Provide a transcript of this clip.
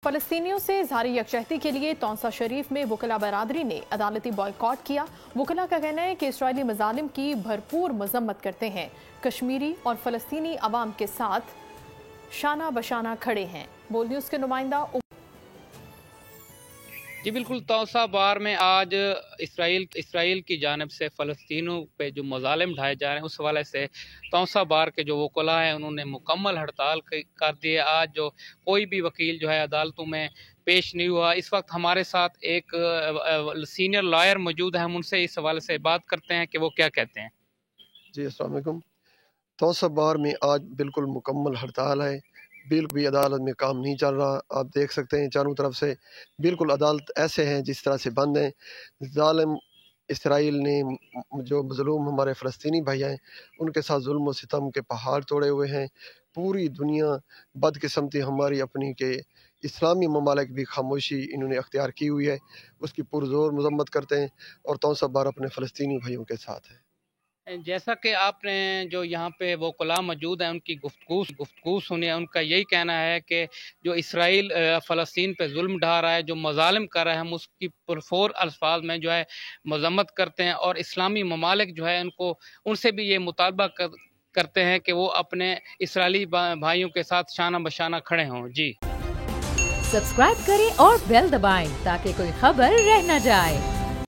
फलस्तीनियों से इज़हार यकजहती के लिए तौसा शरीफ में वकला बरादरी ने अदालती बॉयकॉट किया। वकला का कहना है कि इसराइली मजालिम की भरपूर मजम्मत करते हैं, कश्मीरी और फलस्तीनी अवाम के साथ शाना बशाना खड़े हैं। बोल न्यूज़ के नुमाइंदा जी बिल्कुल, तौसा बार में आज इसराइल की जानिब से फ़लस्तीनों पे जो मज़ालिम ढाए जा रहे हैं उस हवाले से तौसा बार के जो वकला हैं उन्होंने मुकम्मल हड़ताल कर दी है। आज जो कोई भी वकील जो है अदालतों में पेश नहीं हुआ। इस वक्त हमारे साथ एक सीनियर लॉयर मौजूद है, हम उनसे इस हवाले से बात करते हैं कि वो क्या कहते हैं। जी अस्सलाम वालेकुम। तौसा बार में आज बिल्कुल मुकम्मल हड़ताल है। बिल्कुल भी अदालत में काम नहीं चल रहा। आप देख सकते हैं चारों तरफ से बिल्कुल अदालत ऐसे हैं जिस तरह से बंद हैं। ज़ालिम इसराइल ने जो मज़लूम हमारे फ़लस्तीनी भाई हैं उनके साथ जुल्म व सितम के पहाड़ तोड़े हुए हैं। पूरी दुनिया बदकिस्मती हमारी अपनी के इस्लामी ममालिक भी खामोशी इन्होंने अख्तियार की हुई है, उसकी पुरज़ोर मजम्मत करते हैं और तौसा बार अपने फ़लस्तीनी भाइयों के साथ है। जैसा कि आपने जो यहाँ पे वो वकला मौजूद हैं उनकी गुफ्तगू सुनी है, उनका यही कहना है कि जो इसराइल फ़लस्तीन पे जुल्म ढा रहा है, जो मज़ालिम कर रहा है, हम उसकी पुरफोर अल्फाज में जो है मजम्मत करते हैं और इस्लामी ममालिक जो है उनको उनसे भी ये मुतालबा करते हैं कि वो अपने इसराइली भाइयों के साथ शाना बशाना खड़े हों। जी सब्सक्राइब करें और बेल दबाएं ताकि कोई खबर रह न जाए।